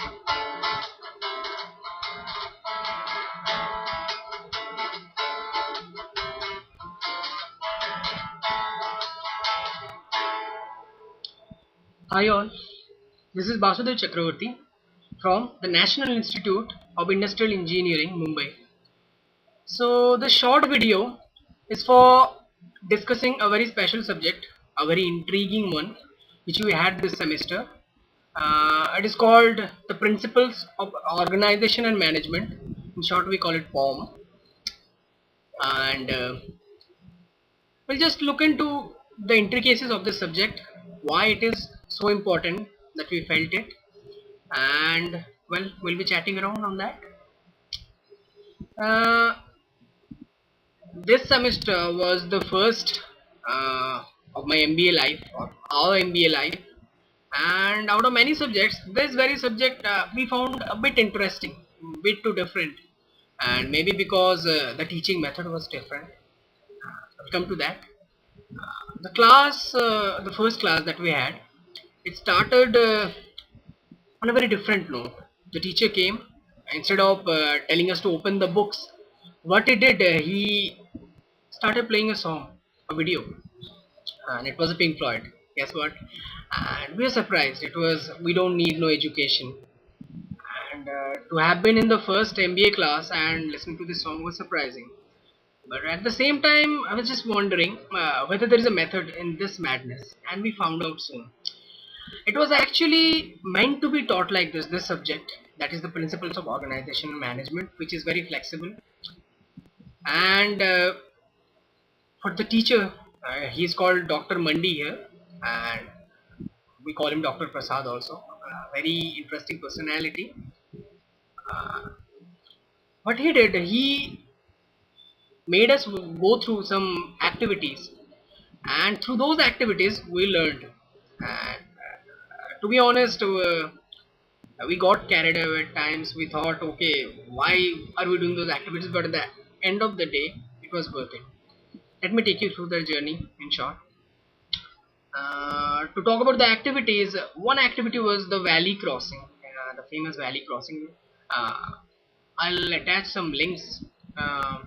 Hi all, this is Basudev Chakravarti from the National Institute of Industrial Engineering, Mumbai. So the short video is for discussing a very special subject, a very intriguing one, which we had this semester. It is called the Principles of Organization and Management. In short, we call it POM. And we'll just look into the intricacies of this subject, why it is so important that we felt it, and well, we'll be chatting around on that. Uh, this semester was the first of my MBA life, or our MBA life, and out of many subjects, this very subject we found a bit interesting, bit too different, and maybe because the teaching method was different. I'll come to that. The first class that we had, it started on a very different note. The teacher came, instead of telling us to open the books, what he did, he started playing a song, a video, and it was a Pink Floyd. Guess what? And we were surprised. It was "We Don't Need No Education," and to have been in the first MBA class and listening to this song was surprising. But at the same time, I was just wondering whether there is a method in this madness, and we found out soon. It was actually meant to be taught like this subject, that is the principles of organizational management, which is very flexible. And for the teacher, he is called Dr. Mandi here, and we call him Dr. Prasad also. Very interesting personality. Uh, what he did, he made us go through some activities, and through those activities, we learned. And to be honest, we got carried away at times. We thought, okay, why are we doing those activities? But at the end of the day, it was worth it. Let me take you through the journey in short. To talk about the activities, one activity was the valley crossing, the famous valley crossing. uh, I'll attach some links,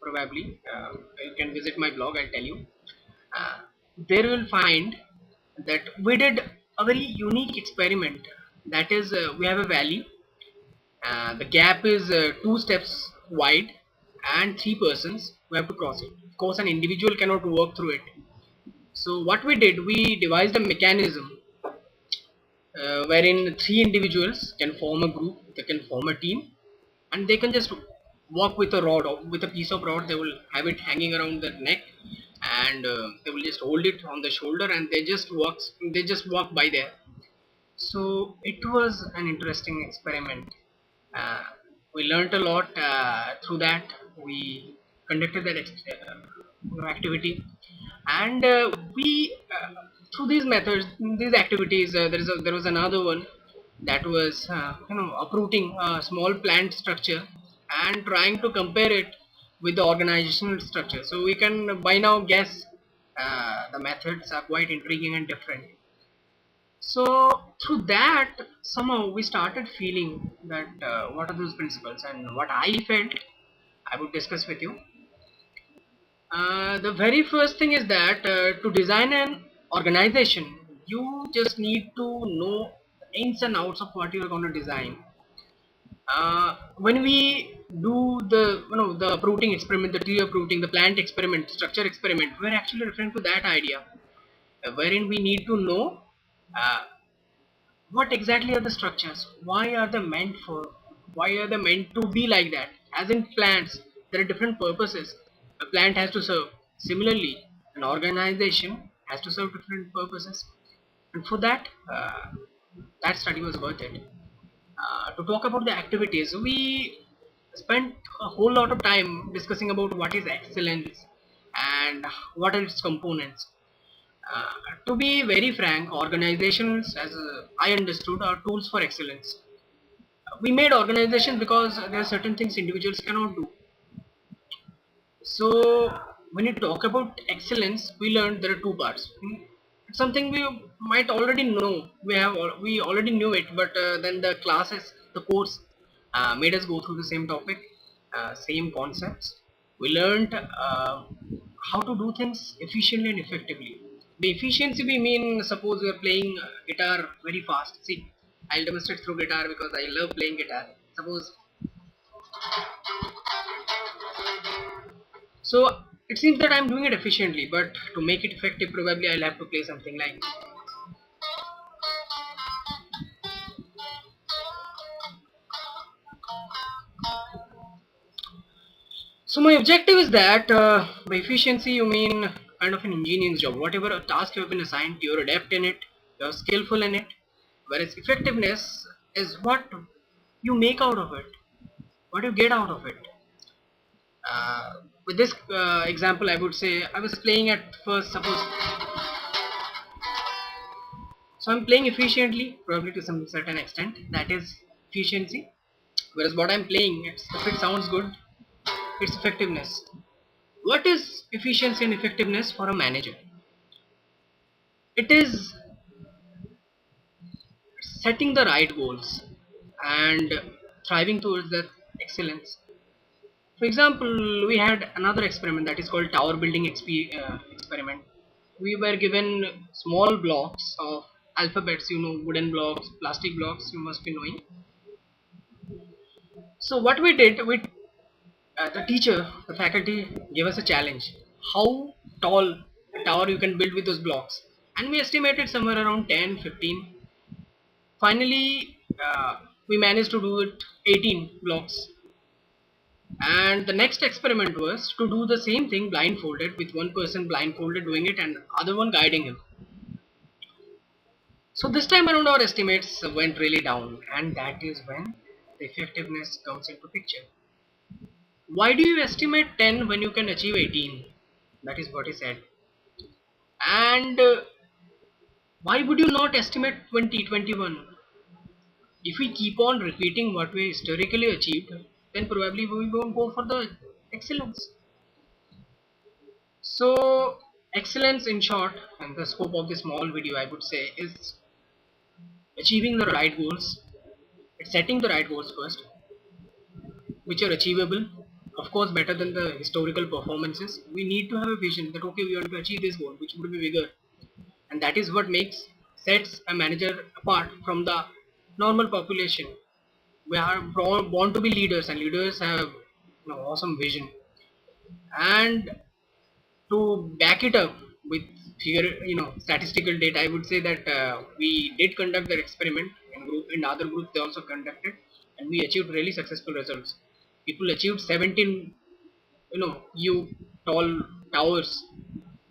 probably. You can visit my blog, I'll tell you. uh, there you will find that we did a very unique experiment. That is, we have a valley. The gap is 2 steps wide, and 3 persons who have to cross it. Of course, an individual cannot walk through it. So what we did, we devised a mechanism wherein 3 individuals can form a group, they can form a team, and they can just walk with a rod, or with a piece of rod. They will have it hanging around their neck, and they will just hold it on the shoulder, and they just walk by there. So it was an interesting experiment. Uh, we learned a lot through that. We conducted that activity, and we through these methods, these activities, there was another one that was uprooting a small plant structure and trying to compare it with the organizational structure. So we can by now guess the methods are quite intriguing and different. So through that, somehow we started feeling that what are those principles, and what I felt I would discuss with you. The very first thing is that to design an organization, you just need to know the ins and outs of what you are going to design. When we do the uprooting experiment, the tree uprooting, the plant experiment, structure experiment, we're actually referring to that idea, wherein we need to know uh, what exactly are the structures, why are they meant for, why are they meant to be like that. As in plants, there are different purposes a plant has to serve. Similarly, an organization has to serve different purposes, and for that, that study was worth it. To talk about the activities, we spent a whole lot of time discussing about what is excellence and what are its components. uh, to be very frank, organizations, as I understood, are tools for excellence. We made organizations because there are certain things individuals cannot do. So when you talk about excellence, we learned there are two parts. It's something we might already know. We already knew it, but then the classes, the course, made us go through the same topic, same concepts. We learned how to do things efficiently and effectively. The efficiency we mean, suppose we are playing guitar very fast. See, I'll demonstrate through guitar because I love playing guitar. Suppose, so it seems that I'm doing it efficiently, but to make it effective, probably I'll have to play something like. So my objective is that by efficiency you mean kind of an engineering job. Whatever task you have been assigned, you're adept in it, you're skillful in it. Whereas effectiveness is what you make out of it, what you get out of it. With this example, I would say I was playing at first. Suppose, so I'm playing efficiently, probably to some certain extent. That is efficiency. Whereas what I'm playing, if it sounds good, it's effectiveness. What is efficiency and effectiveness for a manager? It is setting the right goals and striving towards that excellence. For example, we had another experiment that is called tower building experiment. We were given small blocks of alphabets, wooden blocks, plastic blocks, you must be knowing. So what we did, the teacher, the faculty gave us a challenge. How tall a tower you can build with those blocks? And we estimated somewhere around 10, 15. Finally, we managed to do it 18 blocks. And the next experiment was to do the same thing blindfolded, with one person blindfolded doing it and other one guiding him. So this time around our estimates went really down, and that is when the effectiveness comes into picture. Why do you estimate 10 when you can achieve 18? That is what he said. And why would you not estimate 20, 21? If we keep on repeating what we historically achieved, then probably we won't go for the excellence. So, excellence in short, and the scope of this small video, I would say, is achieving the right goals. It's setting the right goals first, which are achievable. Of course, better than the historical performances. We need to have a vision that okay, we want to achieve this goal, which would be bigger, and that is what sets a manager apart from the normal population. We are born to be leaders, and leaders have awesome vision. And to back it up with statistical data, I would say that we did conduct the experiment in other groups. They also conducted, and we achieved really successful results. People achieved 17 you tall towers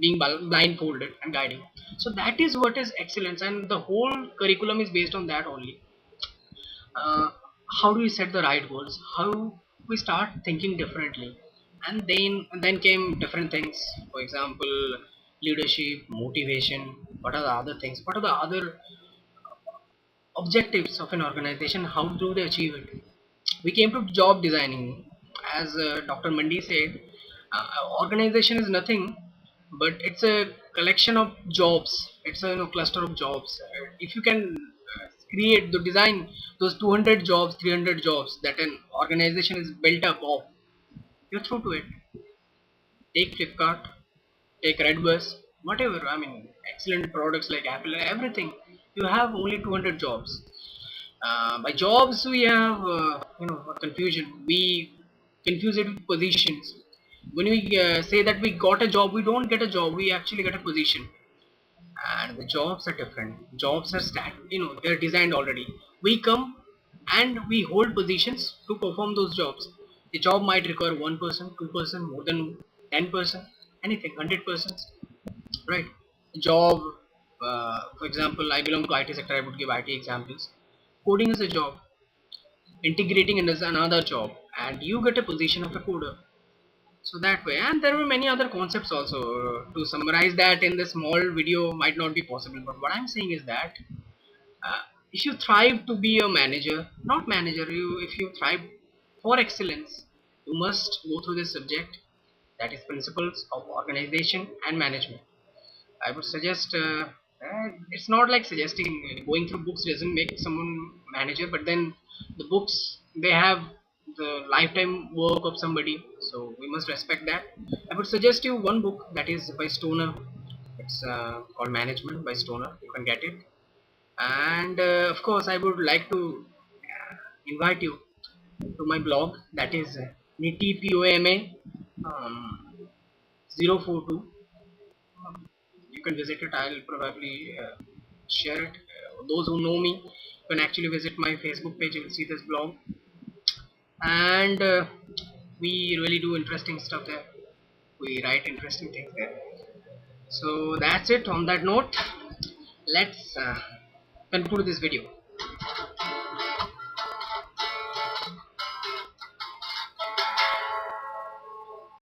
being blindfolded and guiding. So that is what is excellence, and the whole curriculum is based on that only. uh, how do we set the right goals, how we start thinking differently. And then came different things. For example, leadership, motivation. What are the other things, what are the other objectives of an organization, how do they achieve it? We came to job designing. As Dr. Mandi said, organization is nothing but it's a collection of jobs. It's a cluster of jobs. If you can create the design those 200 jobs, 300 jobs that an organization is built up of, you're through to it. Take Flipkart, take Redbus, whatever. I mean, excellent products like Apple, everything. You have only 200 jobs. By jobs, we have confusion. We confuse it with positions. When we say that we got a job, we don't get a job. We actually get a position. And the jobs are different. Jobs are they're designed already. We come and we hold positions to perform those jobs. The job might require one person, two-person, more than 10%, anything, 100%, right? Job, for example, I belong to IT sector. I would give IT examples. Coding is a job, integrating is another job, and you get a position of a coder. So that way, and there were many other concepts also. To summarize that in this small video might not be possible, but what I'm saying is that uh, if you thrive to be a manager, not manager, if you thrive for excellence, you must go through this subject, that is principles of organization and management. I would suggest It's not like suggesting going through books doesn't make someone manager, but then the books, they have the lifetime work of somebody, so we must respect that. I would suggest you one book that is by Stoner. It's called Management by Stoner. You can get it. And of course, I would like to invite you to my blog, that is NittyPOMA um, 042. You can visit it. I'll probably share it. Those who know me can actually visit my Facebook page. You will see this blog, and we really do interesting stuff there. We write interesting things there. So that's it. On that note, let's conclude this video.